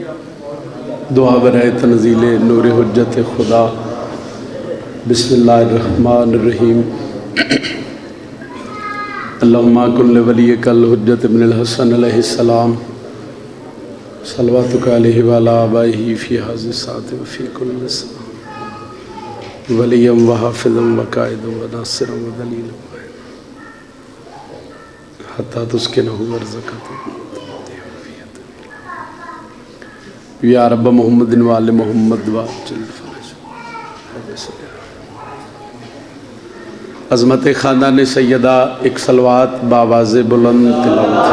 दुआ बराए तनज़ील नूर हुज्जत खुदा। बिस्मिल्लाहिर्रहमानिर्रहीम। अल्लाहुम्मा कुल्ल वलियकल हुज्जत इब्नुल हसन अलैहिस्सलाम सल्लवातुका अलैहि व अला आबाइही फी हाज़ि सात व फी कुल्ल वलियम व हाफ़िज़म व काइदम व नासिरम व दलीलम हत्ता तुस्किनहु वर्ज़क़तु या रब्ब मुहम्मदिन व आले मुहम्मद व अज्जिल फ़रज। अज़मत ख़ानदान सैयदा एक सलवात बावाज़े बुलंद तिलावत।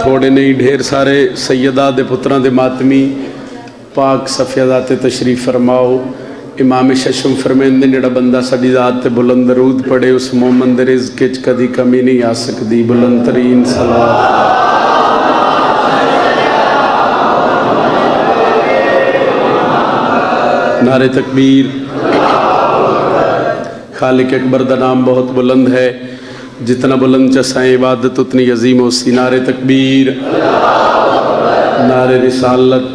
थोड़े नहीं ढेर सारे सैयदा दे पुत्रां दे मातमी पाक सफ़ियादा ते तशरीफ़ फरमाओ। इमाम शशम फरमाइंदे जिहड़ा बंदा साडी ज़ात ते बुलंद दरूद पढ़े उस मोमन दे रिज़्क़ विच कदी कमी नहीं आ सकदी। बुलंद तरीन सलावत। नारे तकबीर। खालिक अकबर दा नाम बहुत बुलंद है, जितना बुलंद चसाएं इबादत उतनी अजीम होसी। नारे तकबीर, नारे रिसालत,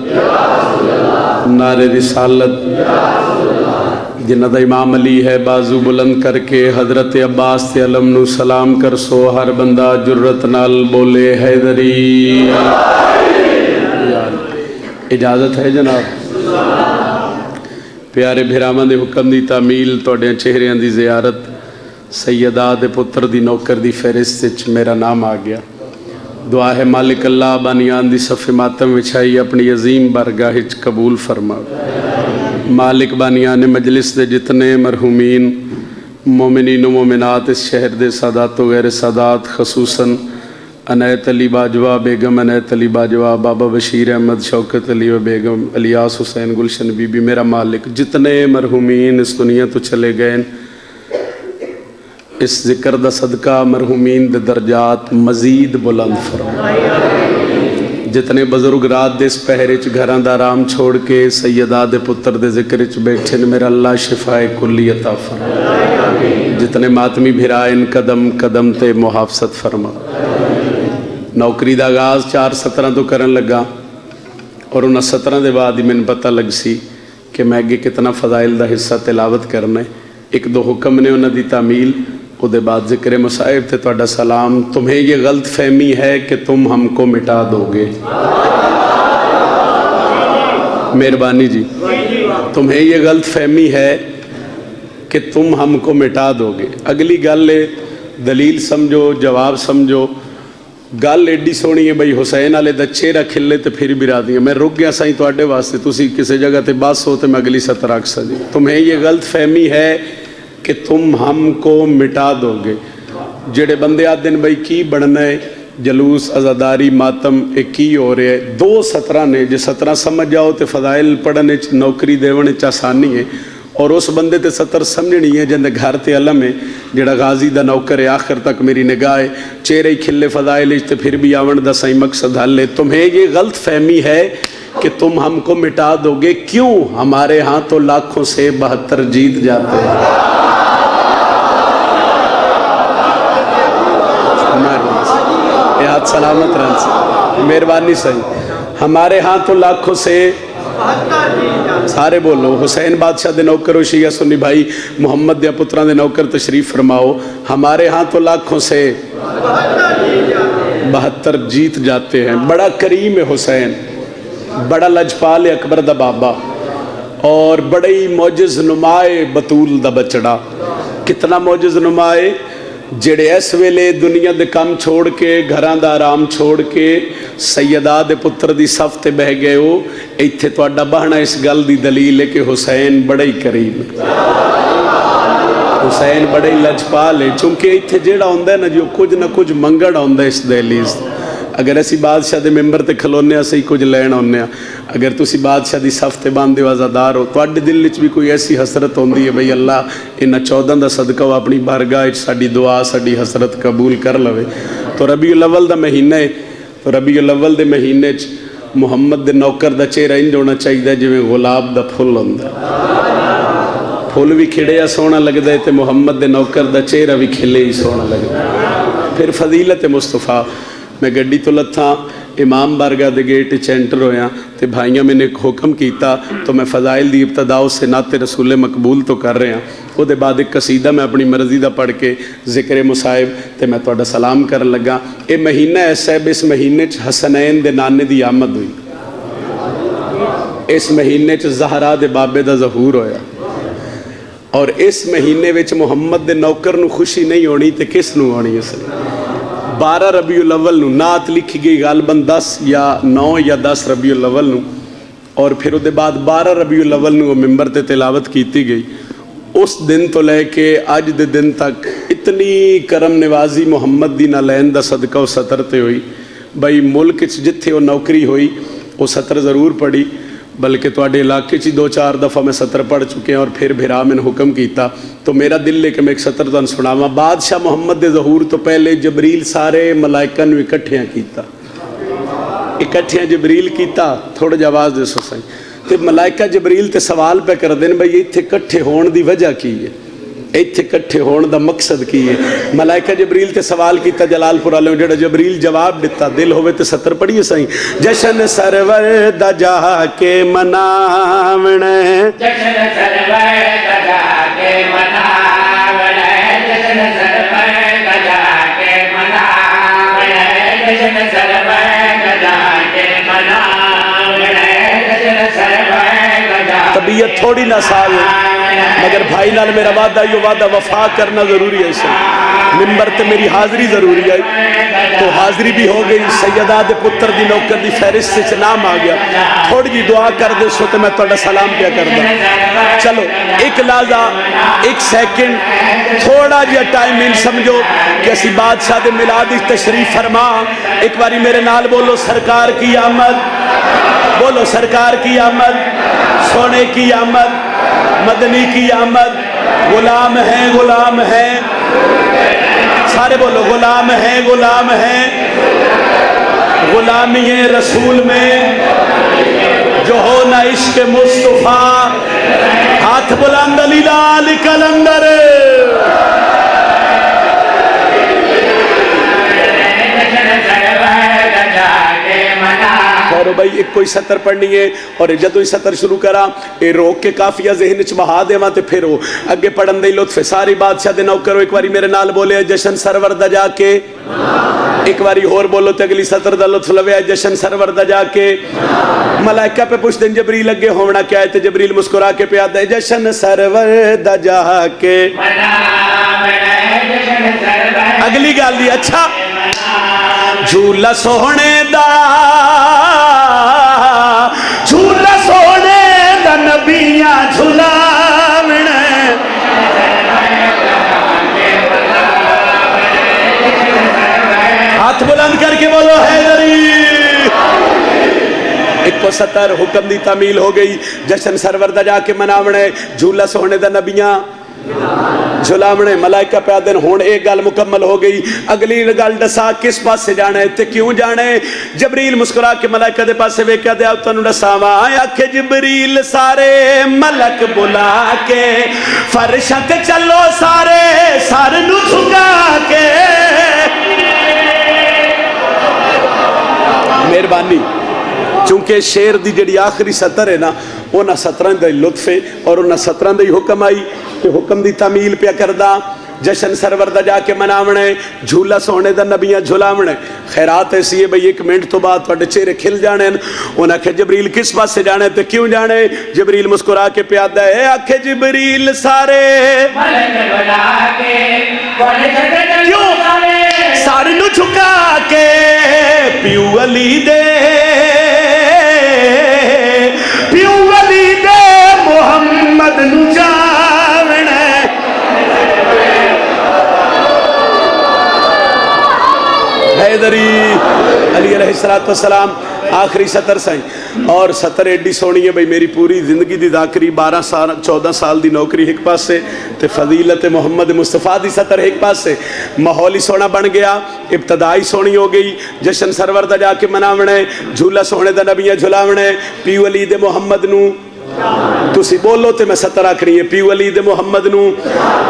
नारे रिसालत। जिन्हां दा इमाम अली है बाजू बुलंद करके हज़रत अब्बास ते अलम नू सलाम कर सो। हर बंदा जुर्रत नाल बोले हैदरी। इजाज़त है जनाब। प्यारे भिरावां दे हुक्म दी तामील, तुहाडे चेहरिਆਂ दी ज़ियारत, सैयदा दे पुत्र दी नौकर दी फहरिस्त विच मेरा नाम आ गया। दुआ है मालिक अल्लाह बानियान दी सफ़े मातम विछाई अपनी अजीम बारगाह विच कबूल फरमा। मालिक बानियान मजलिस दे जितने मरहूमीन मोमिनीन व मोमिनात इस शहर दे सादात व गैर सादात, खसूसन अनैत अली बाजवा बेगम, अनैत अली बाजवा, बाबा बशीर अहमद, शौकत अली व बेगम, अलियास हुसैन, गुलशन बीबी, मेरा मालिक जितने मरहूमीन इस दुनिया तो चले गए इस जिक्र दा सदका मरहूमीन दे दर्जात मजीद बुलंद फरमा। जितने बजुर्ग रात दे इस पहरे च घरां दा आराम छोड़ के सैयदा दे पुत्र दे जिक्र च बैठे ने, मेरा अल्लाह शिफाए कुल्ली अता फरमा। जितने मातमी भिराइन कदम कदम ते मुहाफ़ज़त फरमा। नौकरी का आगाज़ 4-17 तो करन लगा और उन्हें 17 के बाद ही मैंने पता लग सी कि मैं अगे कितना फ़ज़ाइल का हिस्सा तिलावत करना है। एक दो हुक्म ने उन्होंने तामील, उसके बाद ज़िक्र मुसाहिब थे तुहाडा सलाम। तुम्हें ये गलत फहमी है कि तुम हमको मिटा दोगे। मेहरबानी जी, तुम्हें ये गलत फहमी है कि तुम हमको मिटा दोगे। अगली गल दलील समझो, जवाब समझो। गल एडी सोहनी है बई हुसैन वाले दा चेहरा खिले तो फिर भी रादियाँ। मैं रुक गया साईं तुहाडे वास्ते, तुसी किसी जगह ते बस हो तो मैं अगली सतर आख सी। तुम्हें ये गलत फहमी है कि तुम हमको मिटा दोगे। जेड़े बंदे आते हैं बई की बनना है, जलूस आज़ादारी मातम एक की हो रहा है। 2 17 ने जे 17 समझ जाओ तो फ़ज़ाइल पढ़ने नौकरी देने आसानी है। और उस बंदे ते 70 समझनी है जिंदे घर ते अलम है, जेड़ा गाजी दा नौकर है। आखिर तक मेरी निगाह है, चेहरे ही खिले फ़ज़ाइल तो फिर भी आवन दा सही मकसद हल है। तुम्हें ये गलत फहमी है कि तुम हमको मिटा दोगे। क्यों? हमारे यहाँ तो लाखों से 72 जीत जाते हैं। हाथ सलामत रहन से, मेहरबानी सही। हमारे यहाँ तो लाखों से, सारे बोलो। हुसैन बादशाह दे नौकर हो, शिया सुन्नी भाई मोहम्मद दे पुत्रां दे नौकर तशरीफ फरमाओ। हमारे यहाँ तो लाखों से 72 जीत जाते हैं। बड़ा करीम है हुसैन, बड़ा लजपाल है अकबर दा बाबा, और बड़े ही मोजिज़ नुमाए बतूल दा बचड़ा। कितना मोजिज़ नुमाए, जेड़े इस वेले दुनिया दे काम छोड़ के घरां दा आराम छोड़ के सैयदा दे पुत्र दी सफ ते बह गए हो। इत्थे तुहाडा बहना इस गल दी दलील है कि हुसैन बड़ा ही करीम, हुसैन बड़े ही लजपाल है। चूंकि इत्थे जेड़ा हुंदा है ना जो कुछ ना कुछ मंगण आउंदा इस दहलीज़। अगर असी बादशाह के मैंबर से खलोने असी कुछ लैन आने, अगर तुसी बादशाह की सफ ते बंदे हो, आज़ादार हो, तुहाडे दिल में भी कोई ऐसी हसरत होंदी है बई अल्लाह इन्हां 14 का सदका वो अपनी बारगाह साडी दुआ साडी हसरत कबूल कर लवे। तो रबीउल अव्वल का महीना है, तो रबीउल अव्वल के महीने मुहम्मद के नौकर का चेहरा इंज होना चाहिए जिवें गुलाब का फुल होंदा। फुल भी खिड़िया सोहना लगता है तो मुहम्मद के नौकर का चेहरा भी खिले ही सोहना लगता है। फिर फजीलत मुस्तफ़ा। मैं गड्डी तो लत्था इमाम बारगाह दे गेट च एंटर होया तो भाइयों मैंने एक हुक्म किया, तो मैं फजाइल दी इब्तदा उससे नाते रसूल मकबूल तो कर रहा। उसके बाद एक कसीदा मैं अपनी मर्जी का पढ़ के जिक्र मुसाहिब तो मैं तुहाडा सलाम कर लगा। ये महीना ऐसा है, इस महीने च हसनैन दे नाने की आमद हुई, इस महीने च ज़हरा दे बाबे का ज़हूर होया, और इस महीने विच मुहम्मद दे नौकर नूं खुशी नहीं होनी तो किस नूं होनी? इस 12 रबीउल अव्वल नूं नात लिखी गई गालबन 10 या 9 या 10 रबीउल अव्वल नूं, और फिर उसके बाद 12 रबीउल अव्वल नूं मिंबर ते तिलावत की गई। उस दिन तो लैके अज दे दिन तक इतनी करम नवाजी मुहम्मद दी नालैन दा सदका उस सतर ते हुई। बई मुल्क च जिथे वो नौकरी हुई वो सतर ज़रूर पढ़ी, बल्कि तुहाडे इलाके च 2-4 दफ़ा मैं सतर पढ़ चुके हैं, और फिर भिरा मैंने हुक्म किया तो मेरा दिल है कि मैं एक सतर तुहानूं सुणावां। बादशाह मुहम्मद दे ज़हूर तो पहले जबरील सारे मलाइकां नूं इकट्ठियां कीता, इकट्ठियां जबरील कीता। थोड़ा जिहा आवाज़ दसो सही। तो मलाइका जबरील ते सवाल पे करदे ने बई इत्थे इकट्ठे होने की वजह की है, इत्थे इकट्ठे होने का मकसद की है? मलाइका जबरील ते सवाल किया जलालपुर वाले जो जबरील जवाब दिता, दिल होवे तो सतर पढ़िए सही। जशन सरवर दा जाके मनावण, जशन सरवर दा जाके मनावण, जशन सरवर दा जाके मनावण, जशन सरवर दा जाके मनावण, जशन सरवर दा जाके। तबीयत थोड़ी ना साल, मगर भाई नाल मेरा वादा यो वादा वफा करना ज़रूरी है। इसे मिंबर ते मेरी हाज़री ज़रूरी है, तो हाज़री भी हो गई। सैयदा दे पुत्र दी नौकर दी फहरिस्त से नाम आ गया। थोड़ी जी दुआ कर दे सो तो मैं तुहाडा सलाम पिया करदा। चलो एक लाजा एक सेकंड थोड़ा जिहा टाइम इन समझो कि असी बादशाह दे मिलाद विच तशरीफ फरमा। एक बारी मेरे नाल बोलो सरकार की आमद, बोलो सरकार की आमद, सोने की आमद, मदनी की आमद। गुलाम है गुलाम है, सारे बोलो गुलाम है गुलाम है। गुलामी रसूल में जो हो ना इश्क मुस्तफा, हाथ बुलंद अली लाल कलंदर। और भाई एक कोई सतर पढ़नी है, और जदों ही सतर शुरू करा ये रोक के काफिया जहन च बहा देवा तो फिर वो अगे पढ़न दी लुत्फ। सारी बादशाह दे नौकर एक बारी मेरे नाल बोले जशन सरवर दा जाके, एक बारी होर बोलो तो अगली सतर दा लुत्फ लवे जशन सरवर दा जाके। मलाइका पे पुछते हैं जबरील अगे होना क्या है, तो जबरील मुस्कुरा के पे आता है जशन सरवर दा जाके। अगली गल दी अच्छा झूला सोहने दा, झूला सोहने दा नबियां झूलावण। हाथ बुलंद करके बोलो हैदरी। एक को सतर हुक्म दी तामील हो गई। जशन सरवर दा जाके मनावणे, झूला सोहने दा नबियां झुलावणे। मलाइका पे आदन हुण एक गल मुकम्मल हो गई। अगली गल दसा किस पासे जाना है ते क्यों जाना है? जबरील मुस्कुरा के मलाइका दे पासे वेख्या ते आप तुहानू दसावां। आखे जबरील सारे मलक बुला के फरशां ते चलो सारे सर नू झुका के। मेहरबानी, चूंकि शेर दी जिहड़ी आखिरी सतर है ना उन्हां सतरां दा लुत्फ है और उन्हां सतरां दा ही हुक्म आई कि हुक्म दी तामील पिया करदा। जशन सरवर दा जाके मनावणे, झूला सोने दा नबियां झुलावणे। खैरात ऐसी है भाई 1 मिनट तो बाद तुहाडे चेहरे खिल जाने। उन्हें आखे जबरील किस पासे जाने ते क्यों जाने? जबरील मुस्कुरा के प्यादा है आखे जबरील सारे क्यों सारे नू झुका के प्यू अली दे मोहम्मद नू जावणे। हैदरी अली अलैहिस्सलातु वस्सलाम आखिरी सतर साई। और सतर एडी सोहनी है भाई मेरी पूरी जिंदगी दी दाकरी 12 साल 14 साल दी नौकरी एक पासे ते फजीलत मोहम्मद मुस्तफा दी सतर एक पासे। माहौल ही सोहना बन गया, इब्तदाई सोहनी हो गई। जशन सरवर दा जाके मनावणे, झूला सोहने दा नबियां झुलावणे, पीऊ अली दे मोहम्मद नू तुसी बोलो तो मैं 70 आखनी है। पीऊ अली दे मुहम्मद नू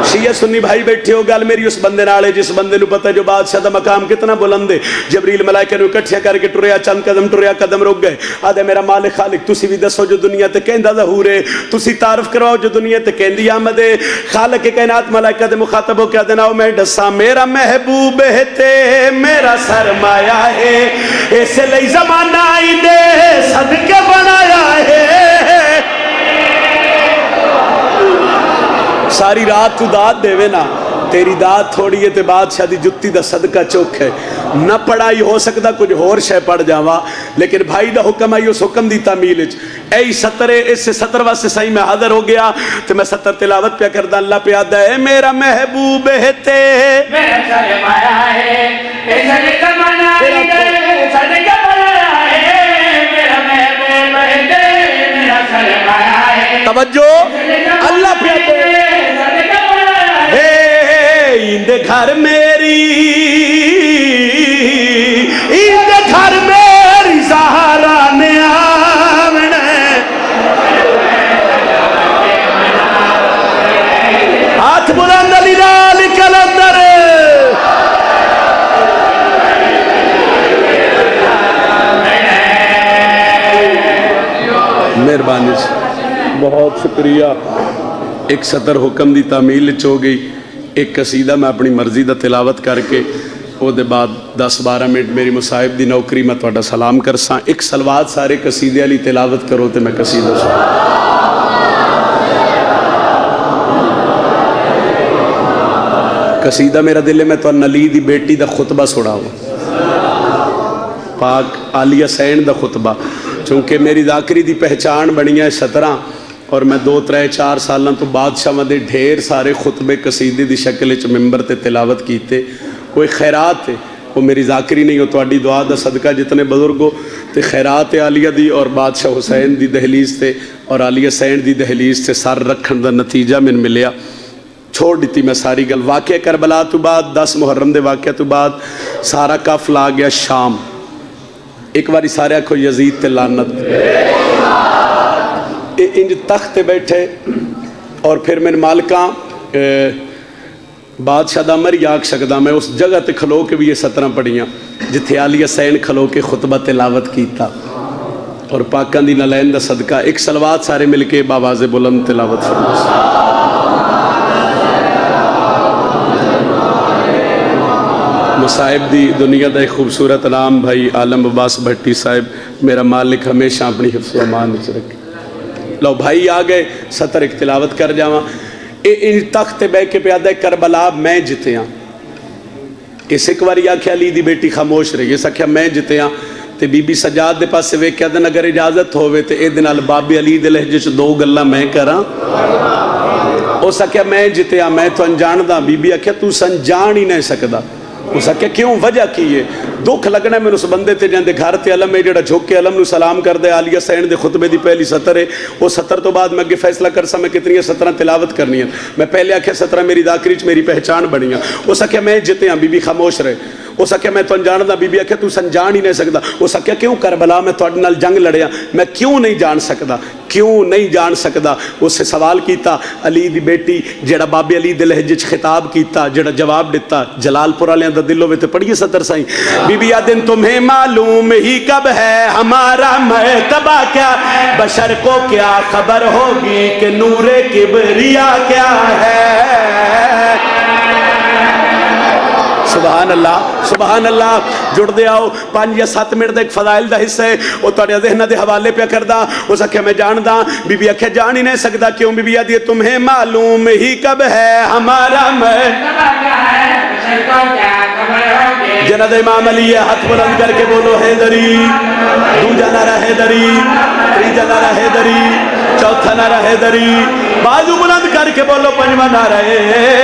शिया सुन्नी भाई बैठे हो, गल मेरी उस बंदे नाल है जिस बंदे नू पता है जो बादशाह दा मकाम कितना बुलंद है। जबरील मलाइका नू इकट्ठिया करके टुरया, चंद कदम टुरया, कदम रुक गए। आदे मेरा मालिक खालिक तुसी भी दसो जो दुनिया ते कहंदा ज़हूर है, तुसी तारफ करवाओ जो दुनिया ते कहंदी आमद है। खालिक के कायनात मलाइका दे मुखातब हो के आदे नाओ मैं दसा मेरा महबूब है ते मेरा सरमाया है, इसलिए ज़माना इने सदके बनाया है। सारी रात तू दात देवे ना, तेरी दात थोड़ी है ते बादशाह दी जुत्ती दा सदका चौक है। न पढ़ाई हो सकता कुछ होर शय पढ़ जावा, लेकिन भाई दा हुक्म आई उस हुक्म दी तामील च ऐ 70 इससे 70 वास्ते सही मैं हाजिर हो गया ते मैं 70 तिलावत पे करदा। अल्लाह पे आदा है मेरा महबूब है ते मेरा सरमाया है, इसलिए ज़माना इने सदके बनाया है। मेरा महबूब है ते मेरा सरमाया है। तवज्जो अल्लाह पे इंदे घर मेरी, इंदे घर मेरी सहारा ने आमने, हाथ बुलंद अली लाल कलंदर। मेहरबानी बहुत शुक्रिया। एक 70 हुक्म दी तामील च हो गई। एक कसीदा मैं अपनी मर्जी का तिलावत करके ਉਹਦੇ बाद 10-12 मिनट मेरी मुसाहिब की नौकरी मैं तुहाडा सलाम करसा। एक सलवात सारे कसीदे वाली तिलावत करो तो मैं कसीदा सुना। कसीदा मेरा दिल है मैं तो अली दी बेटी का खुतबा सुनावा, पाक आलिया सैन का खुतबा, चूँकि मेरी ज़ाकरी की पहचान बनी है 17 और मैं 2-3-4 सालों तो बादशाह दे ढेर सारे खुतबे कसीदे की शक्ल च मिंबर ते तिलावत कीते। कोई खैरात है वो मेरी ज़ाकरी नहीं हो, तुहाडी दुआ दा सदका जितने बुजुर्ग हो तो खैरात आलिया दी और बादशाह हुसैन दी दहलीज से और आलिया सैन दी दहलीज से सर रखने का नतीजा मैंने मिलिया। छोड़ दी मैं सारी गल। वाक़या करबला तो बाद 10 मुहर्रम के वाक़े तो बाद सारा काफिला आ गया शाम। एक बारी सारे आखो यजीद ते लानत। इंज तख्त ते बैठे और फिर मैंने मालिका बादशाह दा मर आख सकदा मैं उस जगह ते खलो के भी ये 17 पढ़ियाँ जिथे आलिया सैन खलो के खुतबा तिलावत कीता और पाकां दी नलैन दा सदका एक सलवात सारे मिल के बावाज़े बुलंद तिलावत फरमाओ। मुसाहिब दी दुनिया का एक खूबसूरत नाम भाई आलम अब्बास भट्टी साहिब, मेरा मालिक हमेशा अपनी हिफ्ज़ अमान च रखे। लो भाई आ गए 70 एक तिलावत कर जावा। इन तख्त बह के प्यादा करबला मैं जितया। इस एक बार आख्या अली दी बेटी खामोश रही, इस आख्या मैं जितया तो बीबी सजाद दे पासे वेख्या दिन अगर इजाजत होवे तो ये बाबे अली दे लहजे च 2 गल्लां मैं करा। उस आख्या मैं जितया मैं तो अनजानदा। बीबी आख्या तू अनजान ही नहीं सकदा। उस आख्या क्यों, वजह की है? दुख लगना मैंने उस बंदे ते जिंदे घर ते अलम है जो झुक के अलम नू सलाम कर दे। आलिया सैन दे खुतबे दी पहली 70 है, वो 70 तो बाद मैं अगे फैसला कर सा मैं कितनी 17 तिलावत करनी है। मैं पहले आख्या 17 मेरी दाकरी च मेरी पहचान बनी है। उस आख्या मैं जितया। बीबी खामोश रहे। उस आख्या मैं तो अनजानदा। बीबी आख्या तू अनजान ही नहीं सकता। उस आख्या क्यों करबला मैं तुहाडे नाल जंग लड़िया, मैं क्यों नहीं जान सकता, क्यों नहीं जान सकता? उससे सवाल किया अली दी बेटी जेड़ा बाबे अली दे लहजे च खिताब किया, जेड़ा जवाब दिता जलालपुर वालियां दा दिल होवे ते पढ़िए 70 साईं। बीबी आ दिन तुम्हें मालूम ही कब है हमारा मर्तबा क्या, बशर को क्या खबर होगी कि नूरे किबरिया क्या है। सुभान अल्लाह, सुभान अल्लाह। जुड़ते आओ 5 या 7 मिनट का एक फजाइल का हिस्सा है वो तुहाडे ज़हन दे हवाले पे करदा। उस आख्या मैं जानदा। बीबी आख्या जान ही नहीं सकता। क्यों? बीबी आदि तुम्हें मालूम ही कब है हमारा जनाब इमाम अली है। हाथ बुलंद करके बोलो हैदरी। दूजा नारा हैदरी, तीजा नारा हैदरी, चौथा नारा हैदरी। बाजू बुलंद करके बोलो 5वां नारा हैदरी।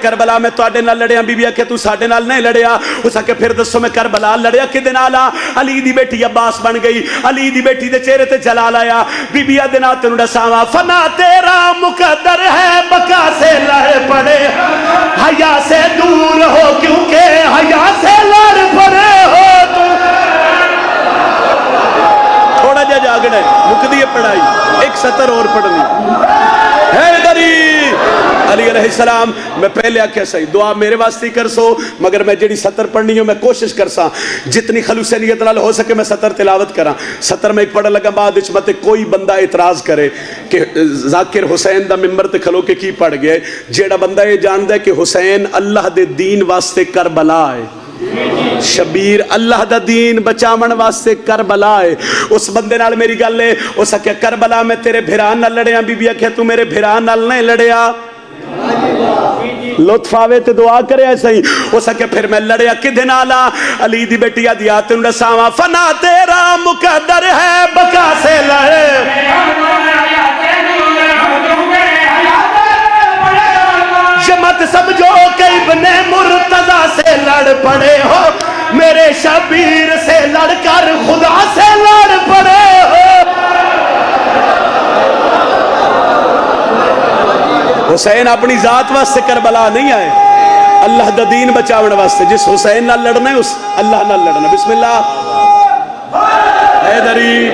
کربلا میں تواڈے نال لڑیا بیبی آکھیا تو ساڈے نال نہیں لڑیا اس آکھیا پھر دسو میں کربلا لڑیا کدے نال آ علی دی بیٹی عباس بن گئی علی دی بیٹی دے چہرے تے جلال آیا بیبی آدے نا تینوں دساواں فنا تیرا مقدر ہے بقا سے لڑ پڑے حیا سے دور ہو کیونکہ حیا سے لڑ پڑے ہو تھوڑا جا جاگنا ہے مکدی ہے پڑھائی ایک سطر اور پڑھنی حیدری علی علیہ السلام میں پہلے آکھیا صحیح دعا میرے واسطے کر سو مگر میں جڑی سطر پڑھنی ہوں میں کوشش کرساں جتنی خلوص نیت نال ہو سکے میں سطر تلاوت کراں سطر میں ایک پڑھن لگا بعد وچ مت کوئی بندہ اعتراض کرے کہ ذاکر حسین دا ممبر تے کھلو کے کی پڑھ گیا جیڑا بندہ یہ جاندا ہے کہ حسین اللہ دے دین واسطے کربلا ہے شبیر اللہ دا دین بچامن واسطے کربلا ہے اس بندے نال میری گل ہے اس آکھیا کربلا میں تیرے بھران نال لڑیا بی بی آکھیا تو میرے بھران نال نہیں لڑیا لطف آوے تے دعا کرے ایسا ہی اس آکھیا پھر میں لڑیا کدے نال علی دی بیٹی آدھی تینوں دساواں فنا تیرا مقدر ہے بقا سے لڑے یہ مت سمجھو کہ ابن مرتضی سے لڑ پڑے ہو میرے شبیر سے لڑ کر خدا سے لڑ پڑے ہو حسین اپنی ذات واسطے کربلا نہیں آئے اللہ دا دین بچاون واسطے جس حسین نال لڑنا ہے اس اللہ نال لڑنا بسم اللہ حیدری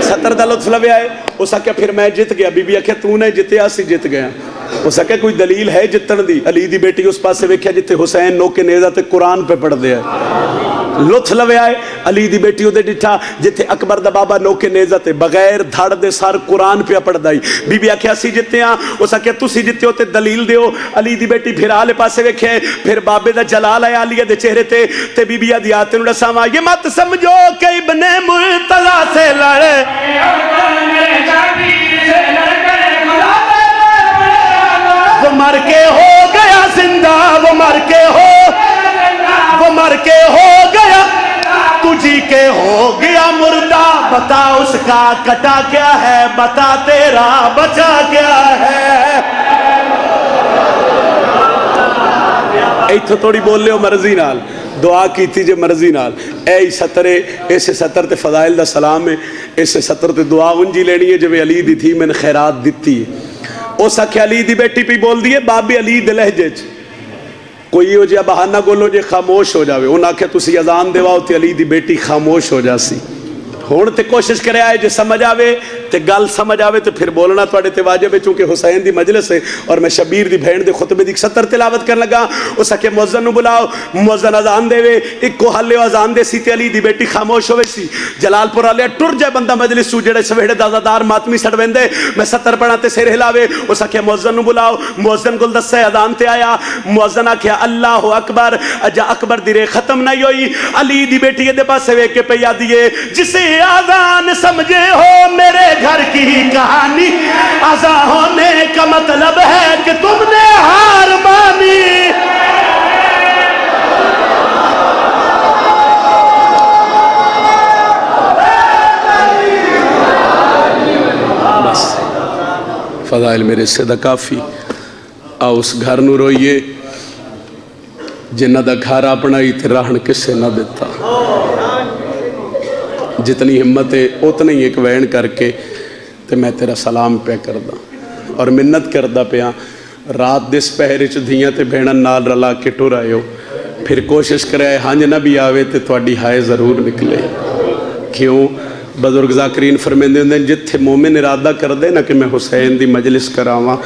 ستر دا لطف لوے آئے اس آکھیا پھر میں جت گیا بی بی آکھیا تو نے جتیا سی جت گیا اس آکھیا کوئی دلیل ہے جتن دی علی دی بیٹی اس پاس سے ویکھیا جتے حسین نو کے نیزہ تے قرآن پہ پڑھ دیا لطف لوے آئے علی دی بیٹی دے ڈٹھا جتے اکبر دا بابا نو کے نیزہ تے بغیر دھڑ دے سار قرآن پہ پڑھ دائی بی بی آکھیا سی جتے ہیں اس آکھیا تسی جتے ہو تے دلیل دیو علی دی بیٹی پھر آلے پاس سے ویکھے پھر بابے دا جلال آیا علی دے چہرے تے بی بی آدھی آتے نو رساواں یہ مت سمجھو کہ ابن مرتضی سے لڑے وہ مر کے ہو گیا زندہ وہ مر کے ہو گیا تجھی کے ہو گیا مردہ بتا اس کا کٹا کیا ہے بتا تیرا بچا کیا ہے ایتھو توڑی بول لے ہو مرضی نال دعا کی تھی جے مرضی نال اے سطرے ایسے سطر تے فضائل دا سلام ہے ایسے سطر تے دعا انجی لینی ہے جو علی دی تھی میں نے خیرات دیتی ہے اس آکھیا علی دی بیٹی پہ بول دیئے بابی علی دے لہجے کوئی ہو جیا بہانہ گولو جے خاموش ہو جاوے انہاں آکھیا تسی اذان دیواؤ تے علی دی بیٹی خاموش ہو جاسی ہون تے کوشش کرے آئے جے سمجھ آوے تے گل سمجھ آوے تے پھر بولنا توڑے تے واجب ہے چونکہ حسین دی مجلس ہے اور میں شبیر دی بھین دے خطبے دی سطر تلاوت کرن لگا اس آکے موزن نو بلاؤ موزن اذان دے وے ایک کو حلے اذان دے سی تے علی دی بیٹی خاموش ہوئے سی جلال پور آلے ٹر جائے بندہ مجلس سو جڑے سویڑے دازادار ماتمی سڑ ویندے میں سطر پڑھا تے سیر ہلاوے اس آکے موزن نو بلاؤ موزن گل دس سے اذان تے آیا موزن آکھیا اللہ اکبر اجا اکبر دیرے ختم نہیں ہوئی علی دی بیٹی دے پاس سے وے کے پہ یادیے جسے آذان سمجھے ہو میرے گھر کی کہانی آزاں ہونے کا مطلب ہے کہ تم نے ہار مانی بس فضائل میرے سے دا کافی آؤ اس گھر نو روئیے جنہ دا گھر اپنا ہی تھے راہن کسے نہ دیتا جتنی ہمت ہے اتنی ایک وین کر کے تے میں تیرا سلام پہ کردہ اور منت کردہ پہ رات دس پہرے چ دھیاں تے بھینن نال رلا کے ٹر آئے ہو پھر کوشش کرے ہنج نہ بھی آوے تے تواڈی ہائے ضرور نکلے کیوں بزرگ ذاکرین فرمیندے ہوندے جتھے مومن ارادہ کر دے نا کہ میں حسین دی مجلس کراواں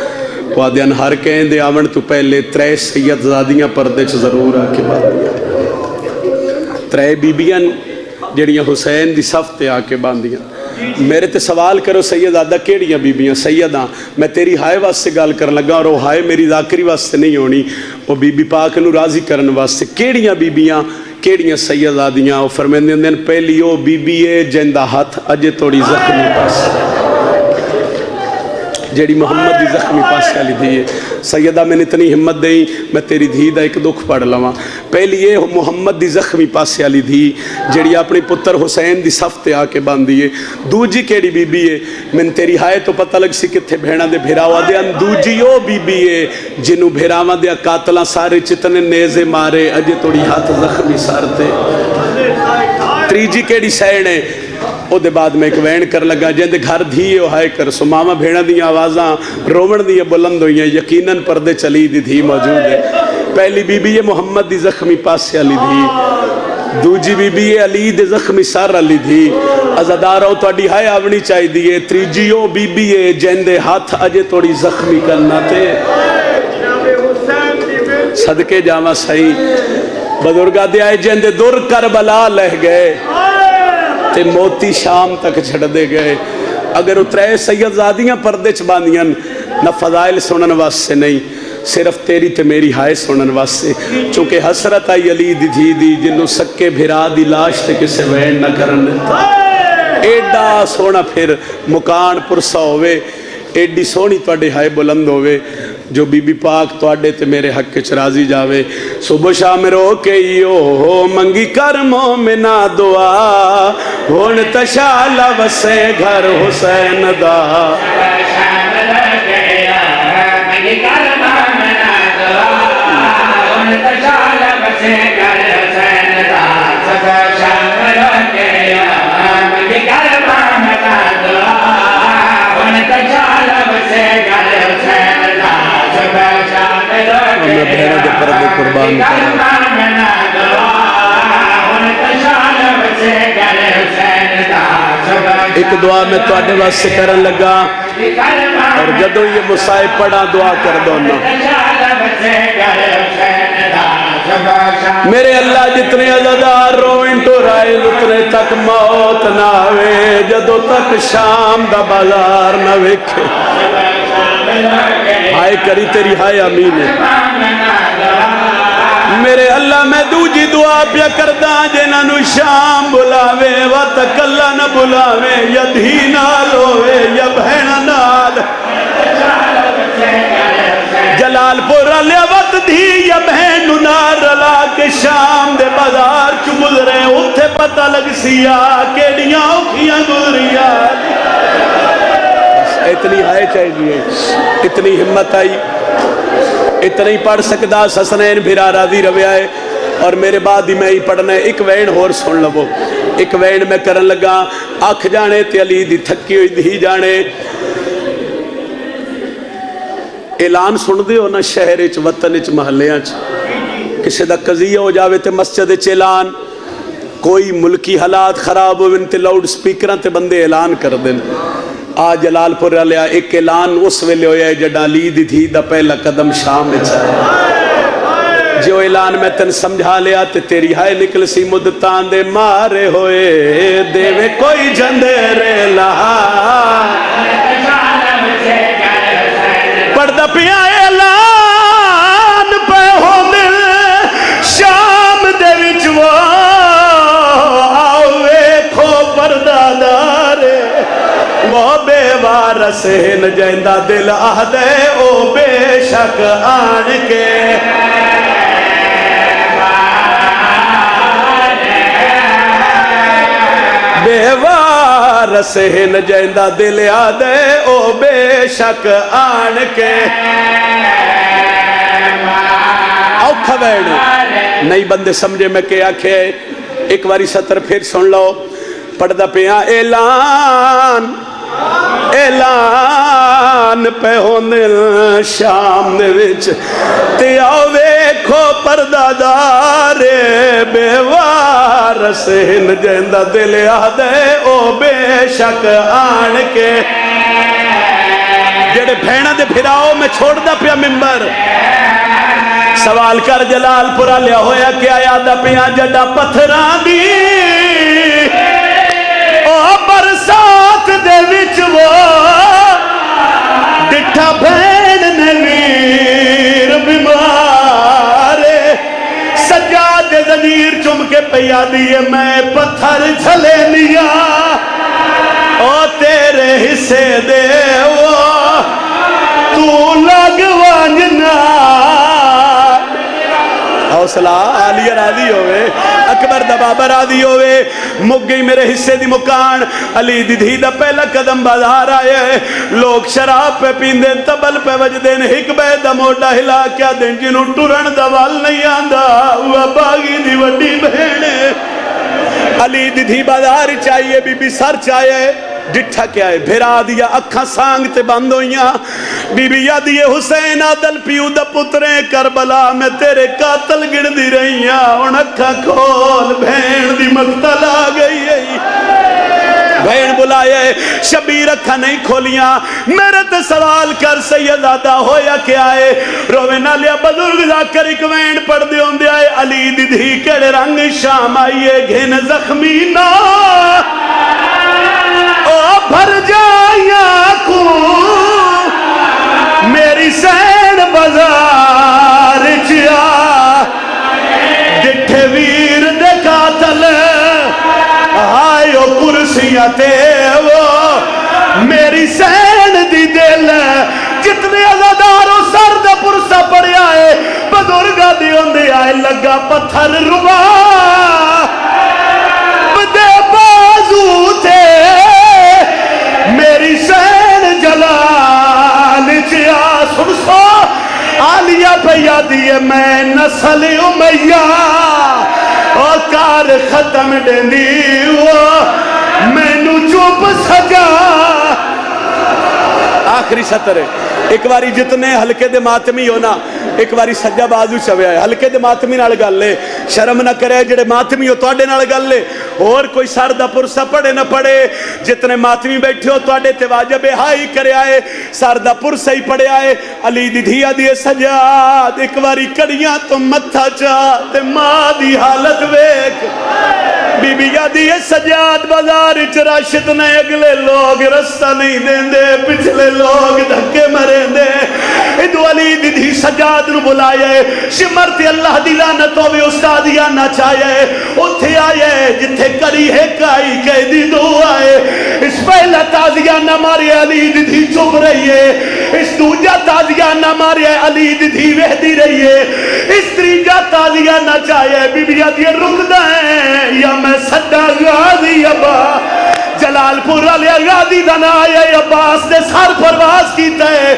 وادیان ہر کہیں دے آون تو پہلے ترے سید زادیاں پردے چ ضرور آ کے باندیاں ترے بیبیاں جڑیاں حسین دی صف تے آ کے باندیاں میرے تے سوال کرو سیدادہ کیڑیاں بیبیاں سیداں میں تیری ہائے واسطے گال کر لگا اور وہ ہائے میری ذاکری واسطے نہیں ہونی وہ بی بی پاک نو راضی کرن واسطے کیڑیاں بیبیاں کیڑیاں سیدادیاں وہ فرمیندے ہوندے پہلی وہ بی بی ہے جندہ ہاتھ اجے توڑی زخمی پاس جیڑی محمد دی زخمی پاسے والی دھی ہے. سیدہ میں نے اتنی ہمت دئی میں تیری دھی دا ایک دکھ پڑھ لواں. پہلی یہ محمد دی زخمی پاسے والی دھی جیڑی اپنی پتر حسین دی صف تے آ کے باندھی ہے. دوجی کیڑی بی بی ہے من تیری ہائے تو پتہ لگ سی کتھے بھیڑاں دے بھراوا دے ان. دوجی او بی بی ہے جنوں بھراواں دے قاتلاں سارے چتنے نیزے مارے اجے توڑی ہاتھ زخمی سارتے. تریجی کیڑی سین ہے او دے بعد میں ایک وین کر لگا جن دے گھر دھی او ہائے کر سو ماما بھیڑا دیاں آوازاں رومن دیاں بلند ہوئی ہیں یقیناً پردے چلی دی دھی موجود ہے. پہلی بی بی یہ محمد دی زخمی پاسے علی دھی. دوجی بی بی یہ علی دے زخمی سار علی دھی. ازادارو توڑی ہائے آونی چاہی دیئے. تریجی او بی بی یہ جن دے ہاتھ اجے توڑی زخمی کرنا تے صدقے جامع صحیح بزرگا دے آئے جن دے در کربلا لہ گئے تے موتی شام تک چھڑ دے گئے. اگر اترے سید زادیاں پردے چ باندیاں نہ فضائل سنن واسے نہیں صرف تیری تے میری ہائے سنن واسے. چونکہ حسرت آئی علی دی دھی دی جنوں سکے بھرا دی لاش تے کسے وین نہ کرن دیتا. ایڈا سونا پھر مکان پرسا ہوئے ایڈی سونی توڑے ہائے بلند ہوئے جو بی بی پاک توڑے تے میرے حق کے چرازی جاوے. صبح شام رو کے یو منگی کر مومنہ دعا ہون تشالہ وسے گھر حسین دا. میں بہنہ دے پردے قربان ایک دعا میں توڑے واسے کرن لگا اور جدو یہ مصائب پڑھا دعا کر دونا. میرے اللہ جتنے عزادار روئن تو رائے اتنے تک موت نہ ہوئے جدو تک شام دا بازار نہ وکھے. ہائے کری تیری ہائے امین ہے. میرے اللہ میں دوجی دعا پیا کردہ جنہاں شام بلاوے وقت اللہ نہ بلاوے یا دھی نال ہوئے یا بہن نال. جلال پورا لیا وقت دھی یا بہن نال رلا کے شام دے بازار چو گزرے اتھے پتہ لگ سیا کیڑیاں اوکھیاں گزریا. اتنی ہائے چاہیے اتنی ہمت آئی اتنا ہی پڑھ سکتا حسنین بھرا راضی رویا ہے. اور میرے بعد ہی میں ہی پڑھنا ہے. ایک وین ہور سن لو. ایک وین میں کرن لگا آنکھ جانے تے علی دی تھکی ہوئی دھی جانے. اعلان سن دے ہو نا شہر اچ وطن اچ محلے اچ کسی دا قضیہ ہو جاوے تے مسجد اچ اعلان کوئی ملکی حالات خراب ہوئے تے لاؤڈ سپیکراں تے بندے اعلان کر دیں. آج جلال پور لیا ایک اعلان اس ویلے ہویا ہے جڑا علی دی دھی دا پہلا قدم شام میں چاہے. جو اعلان میں تن سمجھا لیا تے تیری ہائے نکل سی مدتان دے مارے ہوئے دیوے کوئی جندے رے لہا. پردہ پیا اعلان پہ ہو دل شام دے وچ وہ آوے کھو پردہ دارے وہ بے وارس ہن جائندہ دل آدھے او بے شک آن کے. بے وارس ہن جائندہ دل آدھے او بے شک آن کے. اوکھا بیڑ نہیں بندے سمجھے میں کیا کھے. ایک باری سطر پھر سن لو. پڑھدا پیاں اعلان اعلان پہ ہوندل شام دے وچ تے آو ویکھو پردہ دارے بے وارس ہن جیندا دل آدھے او بے شک آن کے. جڑے بھیڑاں دے پھراؤ میں چھوڑ دا پیا ممبر سوال کر جلال پورا لیا ہویا کیا یادہ پیاں جڑا پتھراں دی برسات دے وچ وہ ڈٹھا بھین نے ویر بیمار سجاد زنیر چم کے پیا دیئے میں پتھر جھلے لیا او تیرے حصے دے وہ تو لگ وانجنا حوصلہ عالیہ راضی ہوئے اکبر دا بابا راضی ہوئے مک گئی میرے حصے دی مکان علی دی دھی دا پہلا قدم بازار آئے لوگ شراب پہ پیندے تبل پہ وجدین حکبہ دا موڑا ہلا کیا دن جنہوں ٹورن دا وال نہیں آندہ وہ باغی دی وڈی بہنے علی دی دھی بازار چاہیے بی بی سر چاہیے ڈٹھا کیا ہے بھیرا دیا اکھاں سانگ تے بند ہوئیاں بی بی یا دیئے حسین عادل پیو دا پتریں کربلا میں تیرے قاتل گڑ دی رہیاں ان اکھاں کھول بھین دی مقتل آ گئی ہے بھین بلائے شبیر اکھاں نہیں کھولیاں میرے تے سوال کر سیدادہ ہویا کیا ہے روے نہ لیا بزرگ جا کر ایک وین پڑھ دے ہوں دے آئے علی دی دھی کڑے رنگ شام آئیے گھن زخمی نہ بھر جائیاں کو میری سین بازار چیا ڈٹھے ویر دے قاتل آئیو کرسیاں تے وہ میری سین دی دل جتنے ازاداروں سرد پرسا پڑے آئے بزرگا دی ہوندے آئے لگا پتھر روا بدے بازو تھے میری سین جلال چیا سن سو آلیہ پہ یادی ہے میں نسل امیہ اور کار ختم ڈیندی وہ میں نو چوپ سجا آخری سطر ہے ایک باری جتنے ہلکے دے ماتمی ہونا ایک باری سجا بازو چویا ہے ہلکے دے ماتمی نال گل لے شرم نہ کرے جڑے ماتمی ہو توڑے نال گل لے اور کوئی سردہ پرسا پڑے نہ پڑے جتنے ماتمی بیٹھے ہو توڑے تے واجب ہائی کرے آئے سردہ پرسا ہی پڑے آئے علی دی دھیا دیئے سجاد ایک باری کڑیاں تو متھا چاہ تے ماں دی حالت ویک بی بی یادی ہے سجاد بازار راشد نے اگلے لوگ رستہ نہیں دیں دے پچھلے لوگ دھکے مریں دے ادو علی دی دھی سجاد نو بلائے شمرتی اللہ دی لعنت ہوئے استادیاں نہ چاہے اتھے آئے جتھے کری ہے کائی کہ دی دو آئے اس پہلا تازیہ نہ مارے علی دی دھی چپ رہی ہے اس دوجہ تازیہ نہ مارے علی دی دھی وحدی رہی ہے اس تریجہ تازیہ نہ چاہے بی بی یادی رک دائیں یا میں سڈا غازی ابا جلال پور علی غازی دنا آئے عباس دے سر پرواز کیتا ہے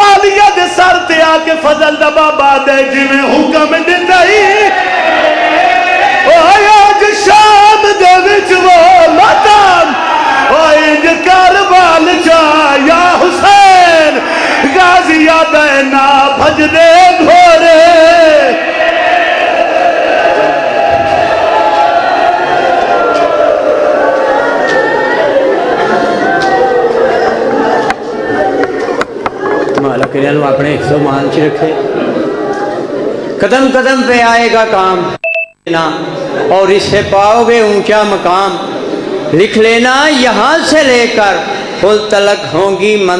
آلیہ دے سر تے آکے فضل دا بابا دے جنہیں حکم دیتا ہی آج شام دے وچ وہ ماتم آج کاربال جا یا حسین غازی آدھے نا بھج دے گھوڑے مالا کنیانو اپنے حفظ و مان چ رکھے قدم قدم پہ آئے گا کام اور اس سے پاؤ گے اونچا مقام لکھ لینا یہاں سے لے کر پل تلک ہوں گی